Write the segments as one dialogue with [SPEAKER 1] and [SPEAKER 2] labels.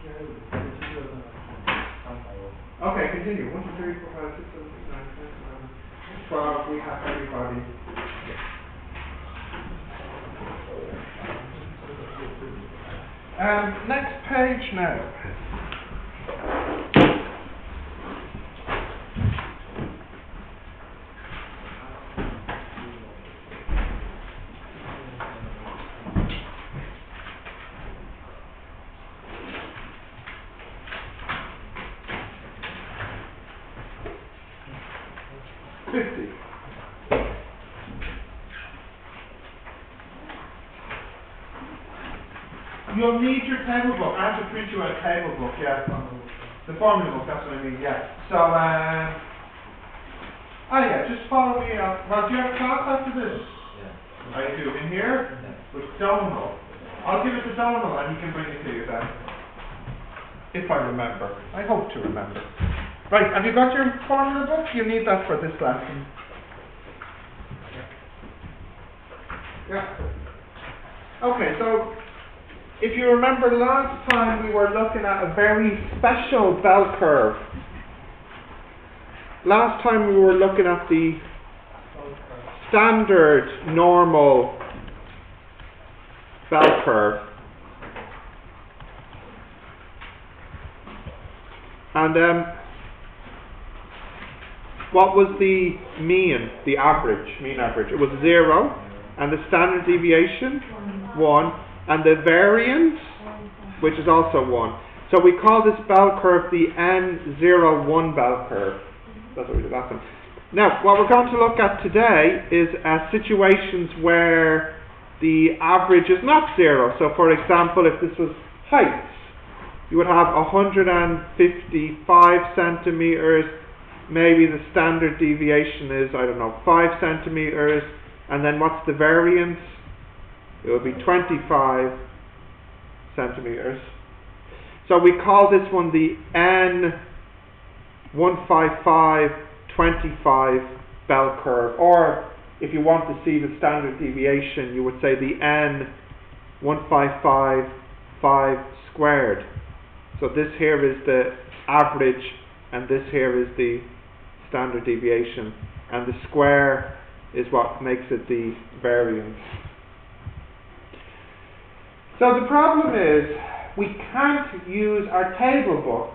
[SPEAKER 1] Okay, continue. 1, 2, 3, 4, 5, 6, 7, 8, 9, 10, 11, 12. We have everybody. Next page now. You'll need your table book. I have to print you a table book, yeah. The formula book, that's what I mean, yeah. So, yeah, just follow me up. Well, do you have class after this? Yeah. I do. In here? Yeah. With Donal. I'll give it to Donal and he can bring it to you then. If I remember. I hope to remember. Right, have you got your formula book? You need that for this lesson. Yeah. Okay, so if you remember last time we were looking at a very special bell curve. Last time we were looking at the standard normal bell curve. And what was the mean, the average, mean average? It was 0, and the standard deviation, 1. And the variance, which is also 1. So we call this bell curve the N01 bell curve. That's what we did last time. Now, what we're going to look at today is situations where the average is not 0. So for example, if this was heights, you would have 155 centimeters. Maybe the standard deviation is, 5 centimeters. And then what's the variance? It would be 25 centimeters. So we call this one the N15525 bell curve. Or if you want to see the standard deviation, you would say the N1555 squared. So this here is the average, and this here is the standard deviation. And the square is what makes it the variance. So the problem is, we can't use our table book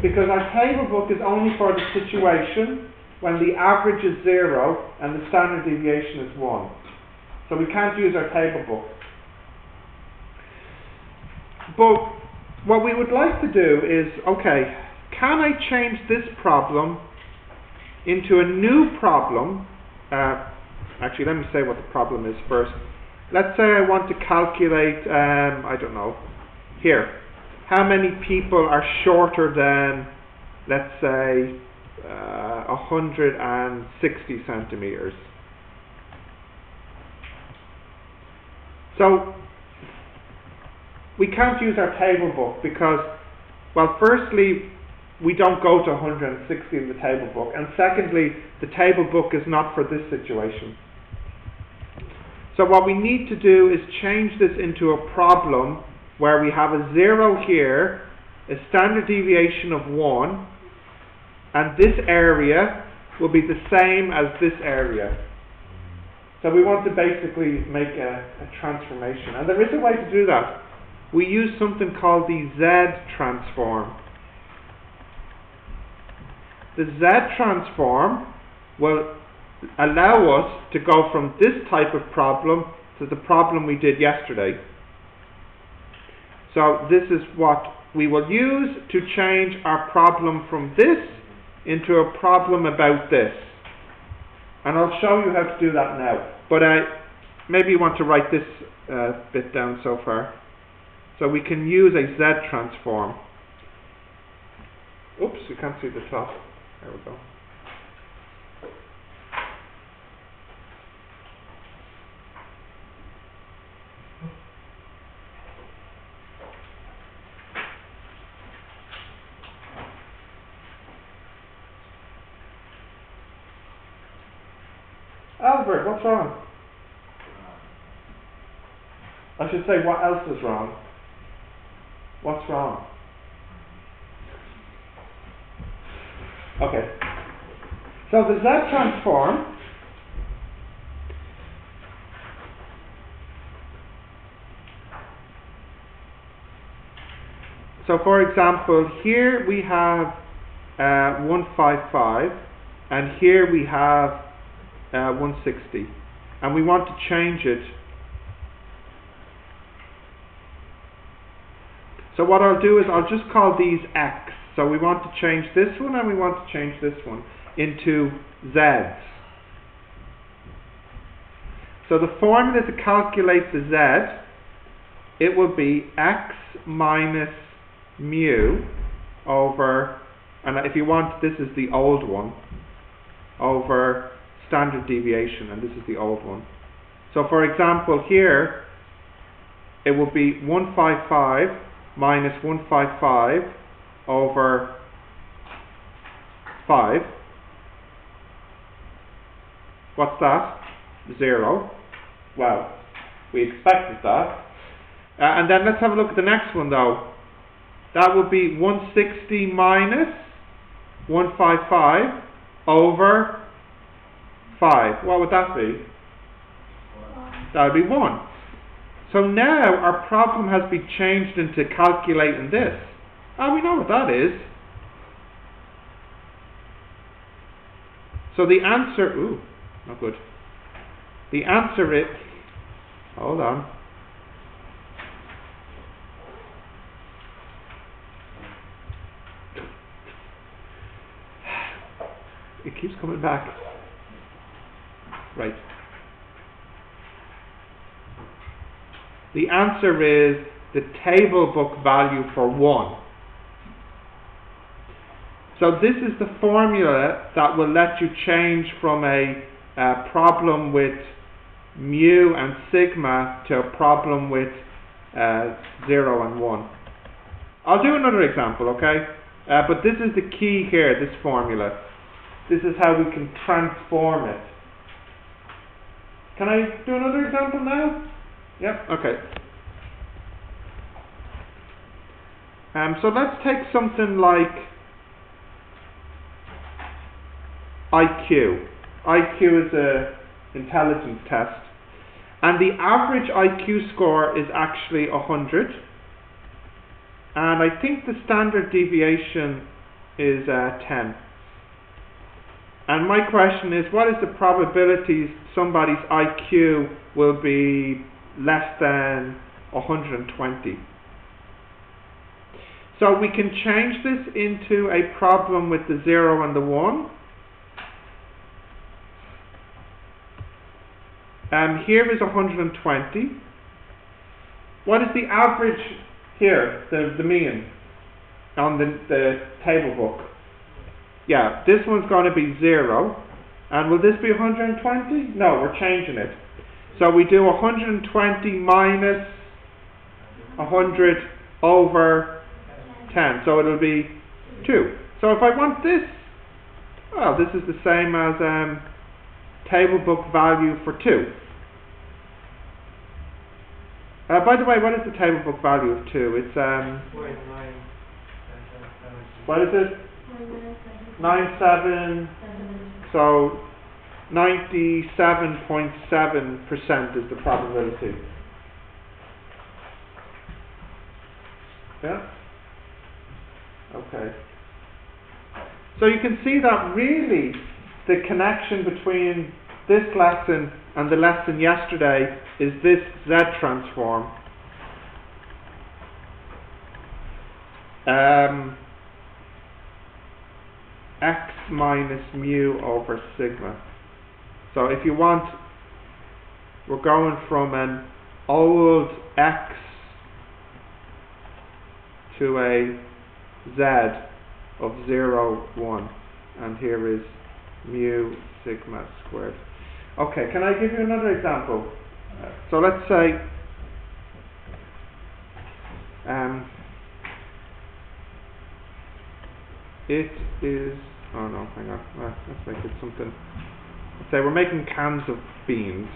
[SPEAKER 1] because our table book is only for the situation when the average is 0 and the standard deviation is 1. So we can't use our table book. But what we would like to do is, okay, can I change this problem into a new problem? Actually, let me say what the problem is first. Let's say I want to calculate, here, how many people are shorter than, let's say, 160 centimeters. So, we can't use our table book because, well, firstly, we don't go to 160 in the table book, and secondly, the table book is not for this situation. So what we need to do is change this into a problem where we have a 0 here, a standard deviation of 1, and this area will be the same as this area. So we want to basically make a transformation. And there is a way to do that. We use something called the Z transform. The Z transform will allow us to go from this type of problem to the problem we did yesterday. So this is what we will use to change our problem from this into a problem about this. And I'll show you how to do that now. But maybe you want to write this bit down so far. So we can use a Z transform. Oops, you can't see the top. There we go. Albert, what's wrong? I should say, what else is wrong? What's wrong? Okay. So the Z transform so for example, here we have 155 and here we have 160 and we want to change it. So what I'll do is I'll just call these X. So we want to change this one and we want to change this one into Z's. So the formula to calculate the Z, it will be X minus mu over, and if you want, this is the old one, over standard deviation, and this is the old one. So for example here, it will be 155 minus 155 over 5. What's that? 0. Well, we expected that. And then let's have a look at the next one though. That would be 160 minus 155 over 5. What would that be? That would be 1. So now our problem has been changed into calculating this. We know what that is. So the answer, not good. The answer is, hold on. It keeps coming back. Right. The answer is the table book value for 1. So this is the formula that will let you change from a problem with mu and sigma to a problem with 0 and 1. I'll do another example, okay? But this is the key here, this formula. This is how we can transform it. Can I do another example now? Yep, okay. So let's take something like IQ. IQ is an intelligence test. And the average IQ score is actually 100. And I think the standard deviation is 10. And my question is, what is the probability somebody's IQ will be less than 120? So we can change this into a problem with the 0 and the 1. Here is 120. What is the average here, the mean, on the table book? Yeah, this one's going to be 0. And will this be 120? No, we're changing it. So we do 120 minus 100 over 10. So it'll be 2. So if I want this, well, this is the same as table book value for 2. By the way, what is the table book value of 2? It's what is it? 97. So 97.7% is the probability. Yeah? Okay. So you can see that really the connection between this lesson and the lesson yesterday is this Z transform. X minus mu over sigma. So if you want, we're going from an old X to a Z of 0, 1. And here is mu sigma squared. Okay, can I give you another example? So let's say it is, oh no, hang on, let's make it something. Let's say we're making cans of beans.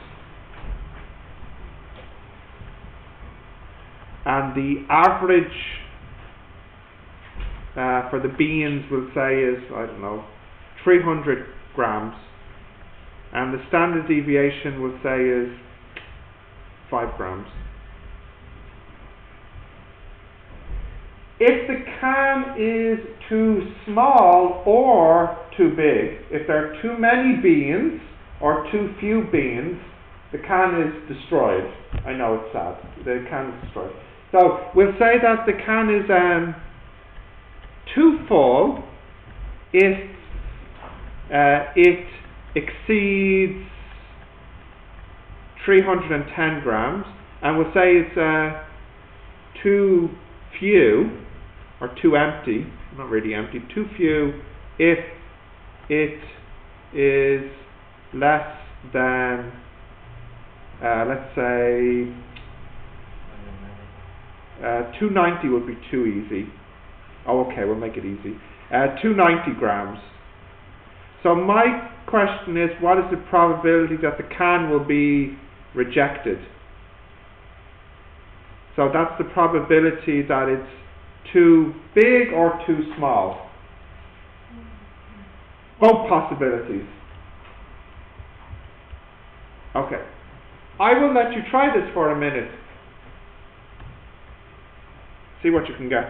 [SPEAKER 1] And the average for the beans we'll say is, I don't know, 300 grams, and the standard deviation we'll say is 5 grams. If the can is too small or too big, if there are too many beans or too few beans, the can is destroyed. I know it's sad. The can is destroyed. So we'll say that the can is too full if it exceeds 310 grams, and we'll say it's too few or too empty, not really empty, too few if it is less than, let's say, 290 would be too easy. Oh, okay, we'll make it easy. 290 grams. So my question is, what is the probability that the can will be rejected? So that's the probability that it's too big or too small. Both possibilities. Okay. I will let you try this for a minute. See what you can get.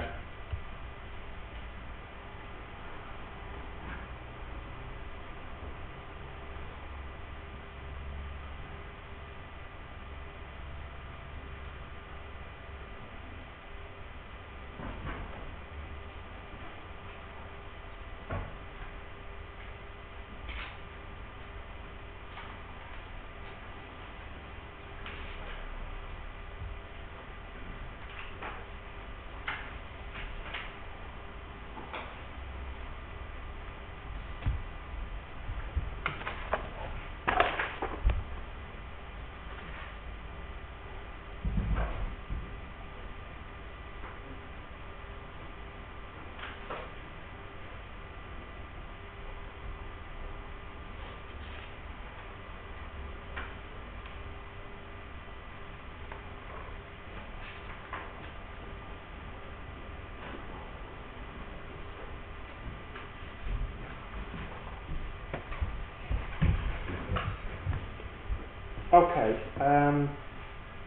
[SPEAKER 1] Okay,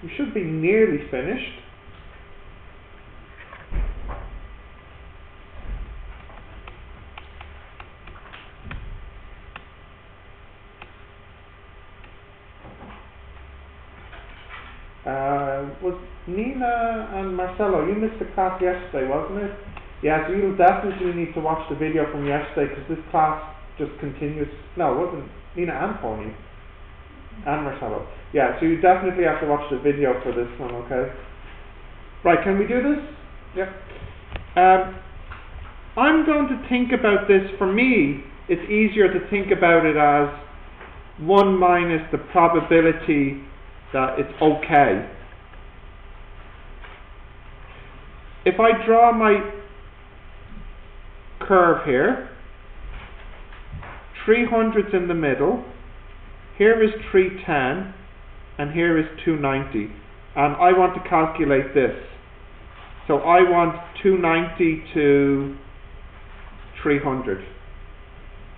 [SPEAKER 1] you should be nearly finished. Was Nina and Marcelo, you missed the class yesterday, wasn't it? Yeah, so you'll definitely need to watch the video from yesterday, because this class just continues. No, it wasn't Nina and Pony. And Marcelo. Yeah, so you definitely have to watch the video for this one, okay? Right, can we do this? Yep. I'm going to think about this. For me, it's easier to think about it as 1 minus the probability that it's okay. If I draw my curve here, 300's in the middle, here is 310, and here is 290, and I want to calculate this. So I want 290 to 300.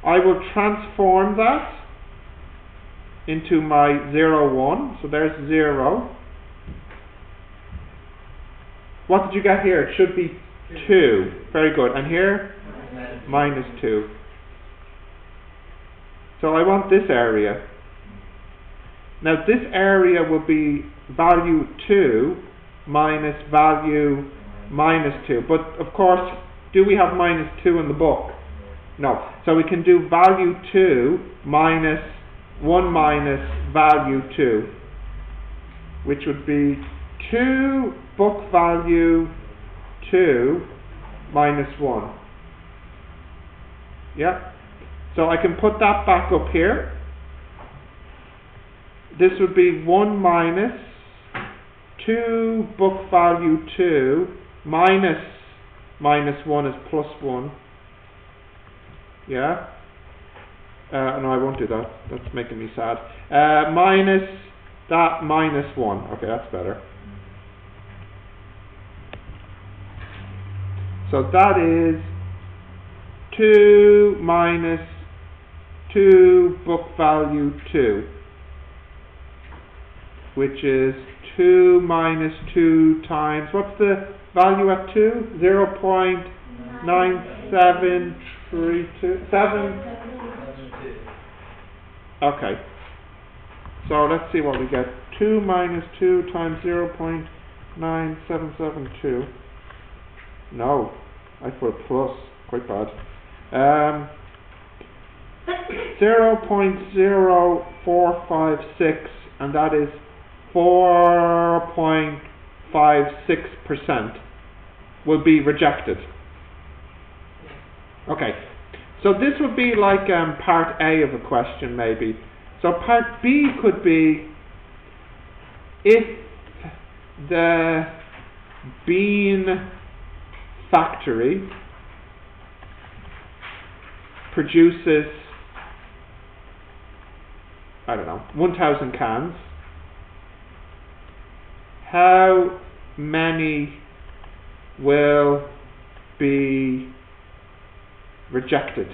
[SPEAKER 1] I will transform that into my 0, 1, so there's 0. What did you get here? It should be 2. Very good. And here? Minus 2. So I want this area. Now this area will be value 2 minus value minus 2. But of course, do we have minus 2 in the book? No. So we can do value 2 minus 1 minus value 2, which would be 2 book value 2 minus 1. Yeah? So I can put that back up here. This would be 1 minus 2 book value 2 minus 1 is plus 1. Yeah? No, I won't do that. That's making me sad. Minus that minus 1. Okay, that's better. So that is 2 minus 2 book value 2, which is 2 minus 2 times, what's the value at 2? 0.9732. Okay. So let's see what we get. 2 minus 2 times 0.9772. No, I put a plus. Quite bad. 0.0456, and that is 4.56% will be rejected. Okay, so this would be like part A of a question maybe. So part B could be if the bean factory produces, I don't know, 1,000 cans, how many will be rejected?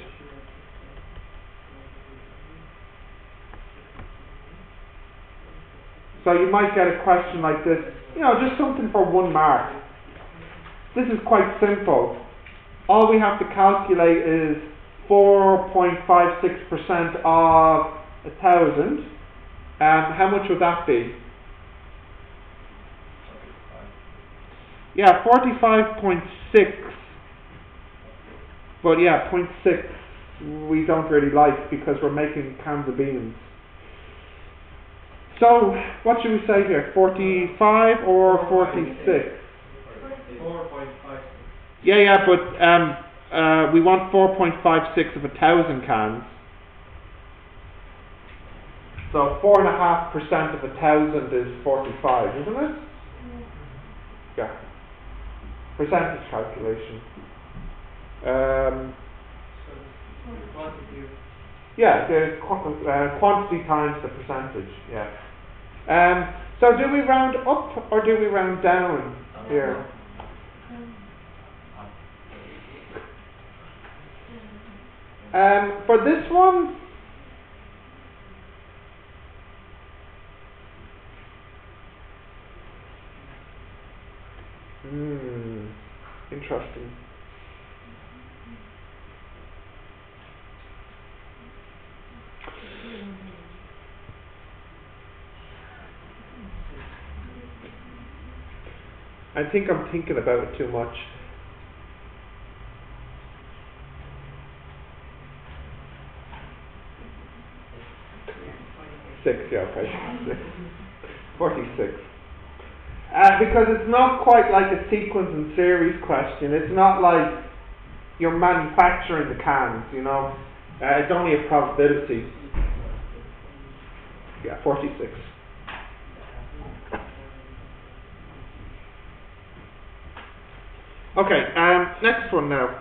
[SPEAKER 1] So you might get a question like this, just something for 1 mark. This is quite simple. All we have to calculate is 4.56% of 1,000. How much would that be? Yeah, 45.6. But yeah, 0.6 we don't really like because we're making cans of beans. So, what should we say here? 45 or 46?
[SPEAKER 2] 4.56.
[SPEAKER 1] Yeah, but we want 4.56 of 1,000 cans. So 4.5% of 1,000 is 45, isn't it? Yeah. Percentage calculation. Yeah, the quantity times the percentage. Yeah. So do we round up or do we round down here? For this one, interesting. I think I'm thinking about it too much. Six, yeah, okay. 46. Because it's not quite like a sequence and series question. It's not like you're manufacturing the cans, It's only a probability. Yeah, 46. Okay, next one now.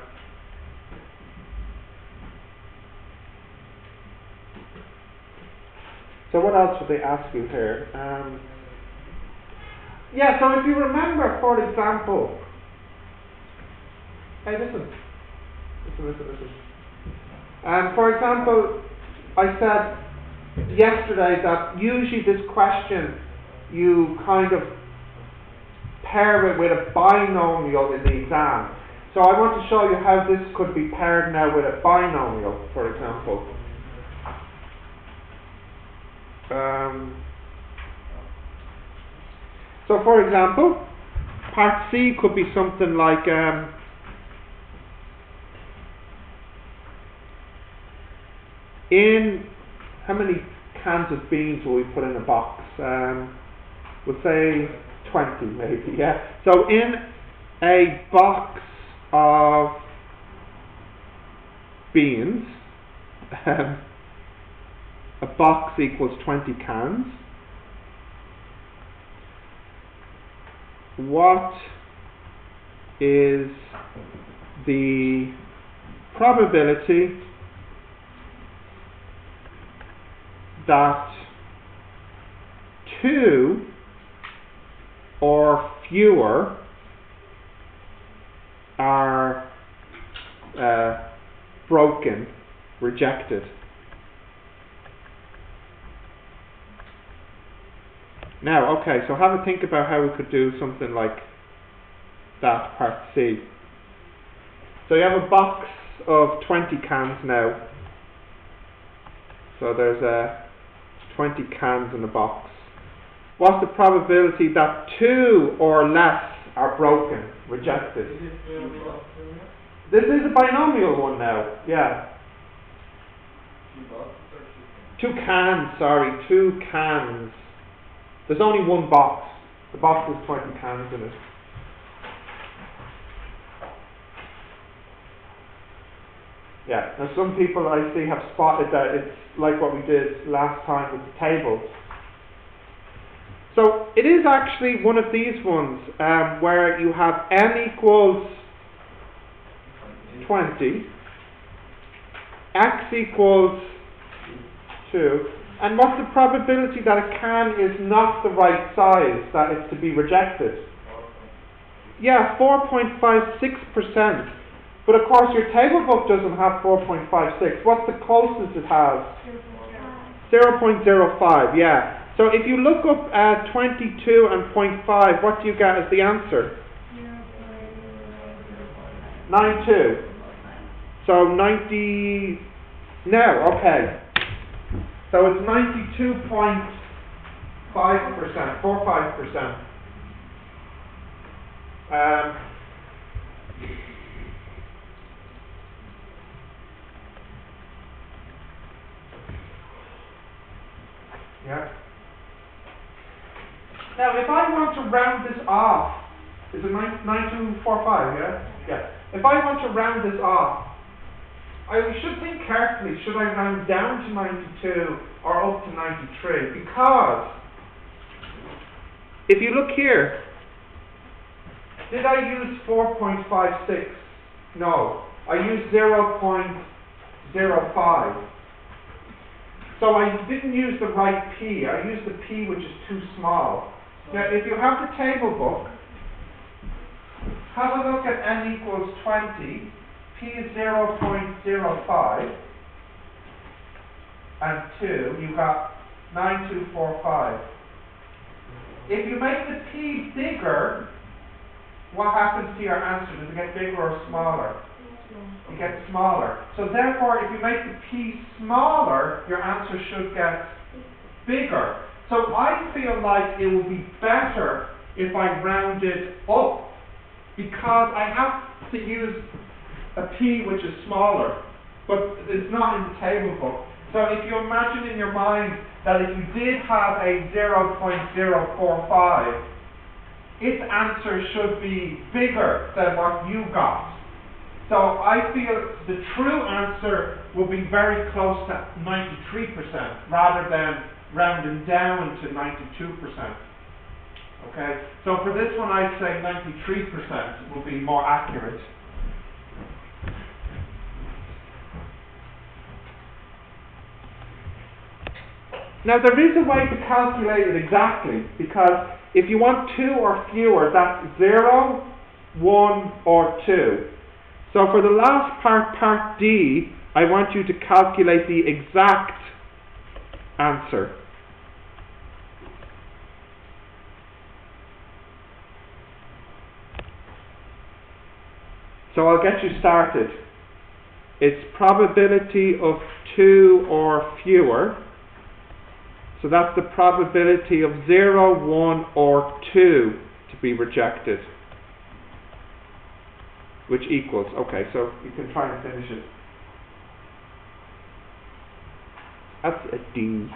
[SPEAKER 1] So what else would they ask you here? Yeah, so if you remember, for example, hey, listen. For example, I said yesterday that usually this question, you kind of pair it with a binomial in the exam. So I want to show you how this could be paired now with a binomial, for example. So for example, part C could be something like in how many cans of beans will we put in a box? We'll say 20 maybe, yeah. So in a box of beans, a box equals 20 cans. What is the probability that 2 or fewer are broken, rejected. Now, okay, so have a think about how we could do something like that, part C. So you have a box of 20 cans now. So there's 20 cans in the box. What's the probability that 2 or less are broken, rejected? This is a binomial one now, yeah. 2 cans, sorry, 2 cans. There's only one box. The box has 20 cans in it. Yeah, now some people I see have spotted that it's like what we did last time with the tables. So it is actually one of these ones where you have n equals 20, x equals 2, and what's the probability that a can is not the right size, that it's to be rejected? Yeah, 4.56%. But of course your table book doesn't have 4.56. What's the closest it has? 0.05, yeah. So if you look up 22 and 0.5, what do you get as the answer? 92. So 90, no, okay. So it's 92.5%, 45%. Yeah. Now, if I want to round this off, is it 9245, yeah? Yeah. If I want to round this off, I should think carefully, should I round down to 92 or up to 93? Because, if you look here, did I use 4.56? No. I used 0.05. So I didn't use the right P. I used the P which is too small. Now, if you have the table book, have a look at n equals 20. P is 0.05. And 2, you got 9245. If you make the P bigger, what happens to your answer? Does it get bigger or smaller? It gets smaller. So therefore, if you make the P smaller, your answer should get bigger. So I feel like it would be better if I rounded up, because I have to use a P which is smaller, but it's not in the table book. So if you imagine in your mind that if you did have a 0.045, its answer should be bigger than what you got. So I feel the true answer will be very close to 93% rather than rounding down to 92%. Okay, so for this one I'd say 93% will be more accurate. Now there is a way to calculate it exactly, because if you want 2 or fewer, that's 0, 1 or 2. So for the last part, part D, I want you to calculate the exact answer. So I'll get you started. It's probability of 2 or fewer. So that's the probability of 0, 1 or 2 to be rejected. Which equals, okay, so you can try and finish it. That's a D.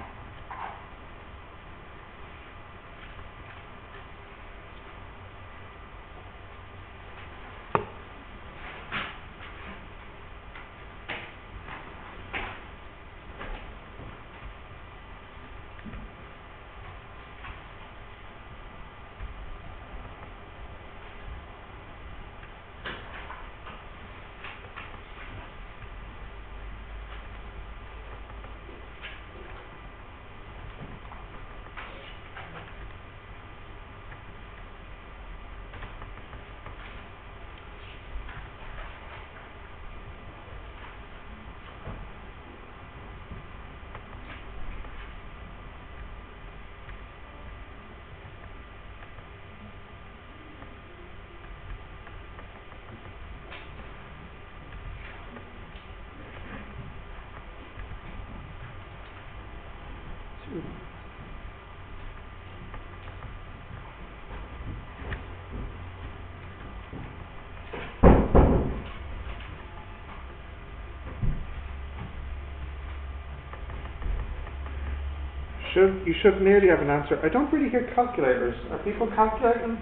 [SPEAKER 1] You should nearly have an answer. I don't really hear calculators. Are people calculating?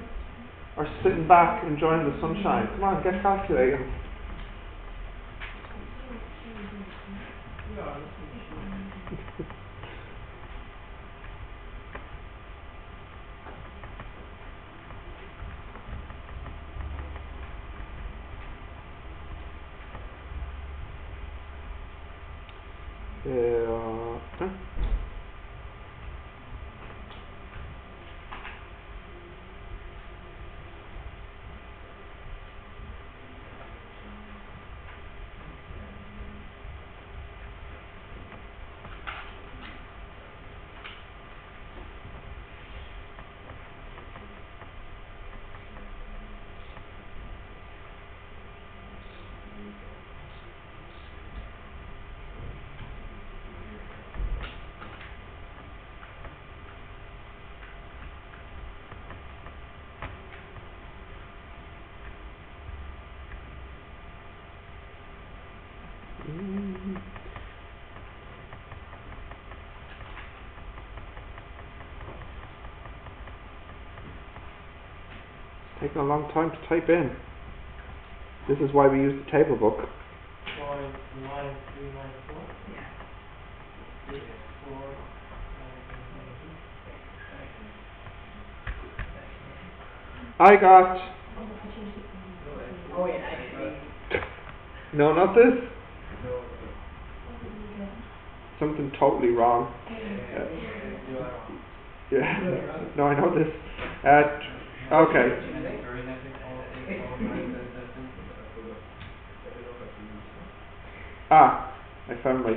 [SPEAKER 1] Or sitting back enjoying the sunshine? Come on, get calculating. Huh? It's taking a long time to type in. This is why we use the table book.
[SPEAKER 2] 0.9394.
[SPEAKER 3] Yeah.
[SPEAKER 2] 4.
[SPEAKER 1] I got...
[SPEAKER 3] Oh yeah, I see.
[SPEAKER 1] No, not this. Something totally wrong. Yeah. No, I know this. Okay. I found my...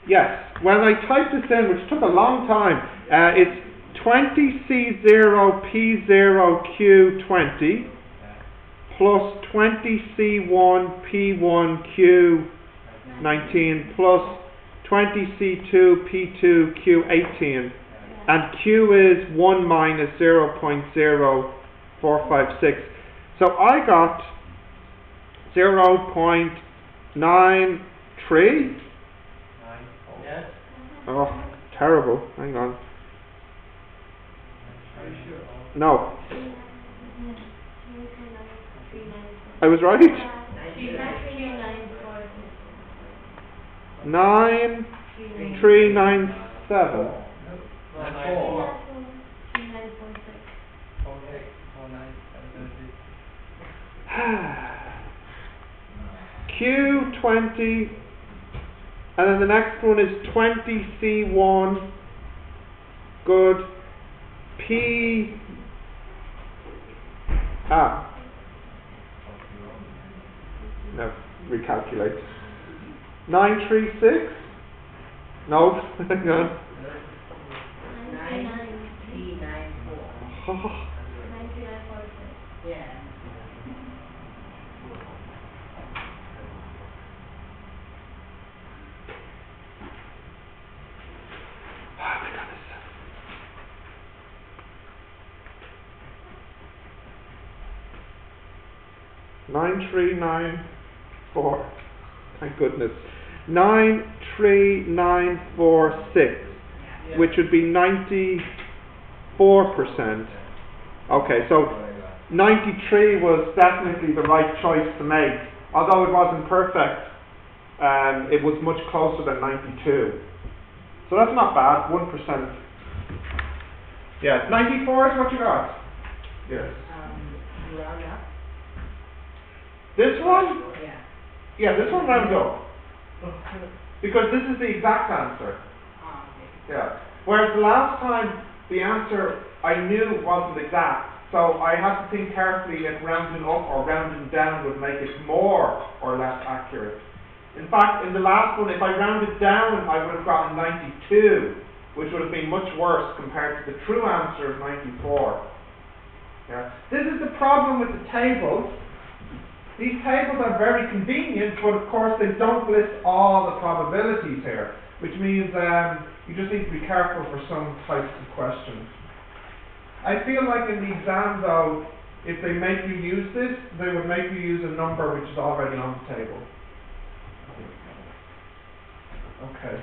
[SPEAKER 1] Yes, when I typed this in, which took a long time, it's 20C0P0Q20 plus 20C1P1Q19 plus 20C2P2Q18, and Q is 1 minus 0.0456. So I got 0.93.
[SPEAKER 2] Yes.
[SPEAKER 1] Oh, terrible. Hang on.
[SPEAKER 2] Are you sure?
[SPEAKER 1] No. I was right. 9397. Q20, and then the next one is 20C1. Good. P. No, recalculate. 936. No, hang on.
[SPEAKER 3] 9394. Yeah.
[SPEAKER 1] Oh my goodness. 9394. Thank goodness. 93946, which would be 94%. Okay, so 93 was definitely the right choice to make. Although it wasn't perfect, it was much closer than 92. So that's not bad, 1%. Yeah, 94 is what you got? Yes.
[SPEAKER 3] Round up?
[SPEAKER 1] This one?
[SPEAKER 3] Yeah.
[SPEAKER 1] Yeah, this one rounds up. Because this is the exact answer.
[SPEAKER 3] Okay.
[SPEAKER 1] Yeah. Whereas the last time, the answer I knew wasn't exact. So I had to think carefully if rounding up or rounding down would make it more or less accurate. In fact, in the last one, if I rounded down, I would have gotten 92, which would have been much worse compared to the true answer of 94. Yeah. This is the problem with the tables. These tables are very convenient, but of course they don't list all the probabilities here, which means you just need to be careful for some types of questions. I feel like in the exam though, if they make you use this, they would make you use a number which is already on the table. Okay.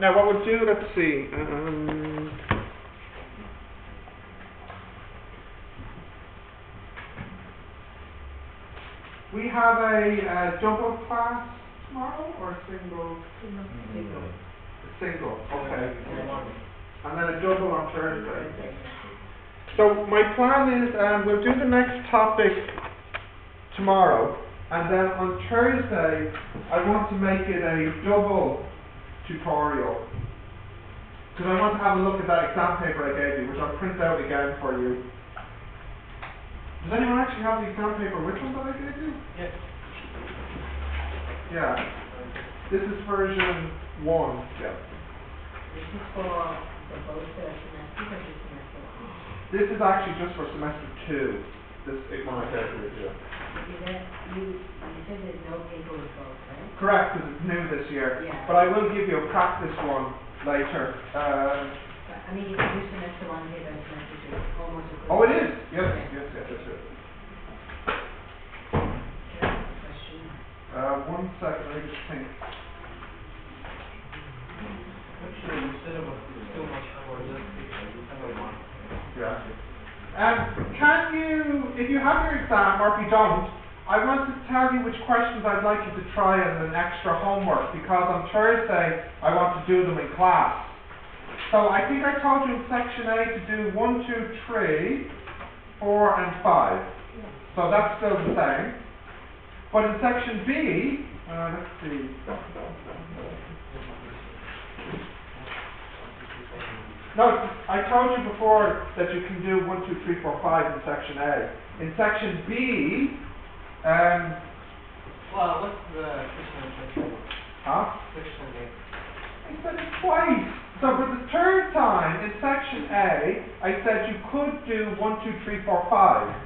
[SPEAKER 1] Now what we'll do, let's see. We have a double class tomorrow or a single? Single. Okay. And then a double on Thursday. So my plan is we'll do the next topic tomorrow, and then on Thursday I want to make it a double tutorial, because I want to have a look at that exam paper I gave you, which I'll print out again for you. Does anyone actually have the exam paper? Which one that I gave you?
[SPEAKER 2] Yes.
[SPEAKER 1] Yeah. This is version 1. Yeah.
[SPEAKER 3] This is for the both semesters or just semester one?
[SPEAKER 1] This is actually just for semester 2. This one I gave you.
[SPEAKER 3] You said there's no paper with both, right?
[SPEAKER 1] Correct, because it's new this year.
[SPEAKER 3] Yeah.
[SPEAKER 1] But I will give you a practice one later.
[SPEAKER 3] I mean, you can do semester one paper and semester two, almost equivalent.
[SPEAKER 1] Oh, it is? Yes,
[SPEAKER 3] Okay.
[SPEAKER 1] yes.
[SPEAKER 3] Question.
[SPEAKER 1] 1 second, let me just think.
[SPEAKER 2] Actually, instead of too much for this picture, you have a one.
[SPEAKER 1] Yeah. Can you, if you have your exam or if you don't, I want to tell you which questions I'd like you to try as an extra homework, because on Thursday I want to do them in class. So I think I told you in section A to do 1, 2, 3, 4 and 5. So that's still the same. But in section B, let's see. No, I told you before that you can do 1, 2, 3, 4, 5 in section A. In section B,
[SPEAKER 2] Well, what's the question?
[SPEAKER 1] huh?
[SPEAKER 2] Section A.
[SPEAKER 1] I said it twice. So for the third time in section A, I said you could do 1, 2, 3, 4, 5.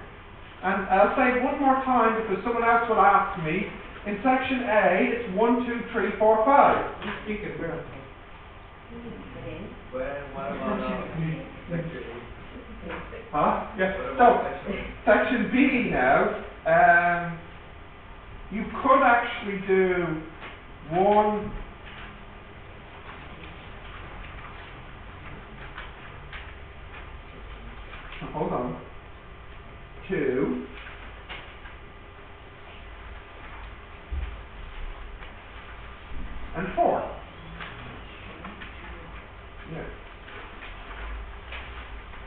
[SPEAKER 1] And I'll say it one more time because someone else will ask me. In section A, it's 1, 2, 3, 4, 5.
[SPEAKER 2] You speak it very well. What about section A?
[SPEAKER 1] Huh? Yes.
[SPEAKER 2] What
[SPEAKER 1] So
[SPEAKER 2] about section A?
[SPEAKER 1] section B now, you could actually do 1. Hold on. 2. And 4. Yeah.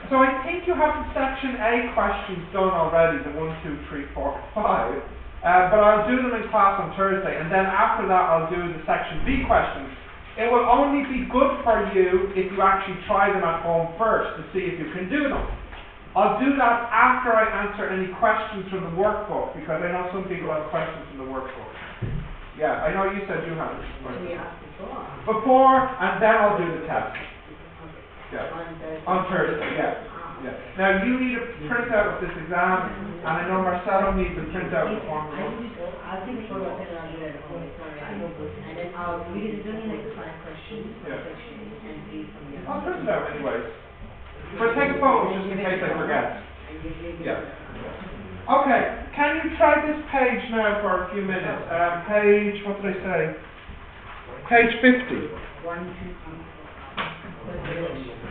[SPEAKER 1] So I think you have the section A questions done already, the 1, 2, 3, 4, 5. But I'll do them in class on Thursday, and then after that I'll do the section B questions. It will only be good for you if you actually try them at home first to see if you can do them. I'll do that after I answer any questions from the workbook, because I know some people have questions from the workbook. Yeah, I know you said you have it.
[SPEAKER 3] So you asked before?
[SPEAKER 1] Before, and then I'll do the test. Yeah.
[SPEAKER 3] On Thursday?
[SPEAKER 1] On Thursday, yeah.
[SPEAKER 3] Ah,
[SPEAKER 1] Yeah.
[SPEAKER 3] okay.
[SPEAKER 1] Now you need a printout of this exam, and I know Marcelo needs a printout of the form.
[SPEAKER 3] I'll take a photo of it and I'll do it at home, sorry. And then because it's only like 5 questions per
[SPEAKER 1] Yeah.
[SPEAKER 3] section and 3 from the other.
[SPEAKER 1] I'll print it out anyways. But take a photo just in case I forget.
[SPEAKER 3] And give you
[SPEAKER 1] Yeah. Okay, can you try this page now for a few minutes? Page, what did I say? Page 50.
[SPEAKER 3] 1, 2, 3, 4, 5.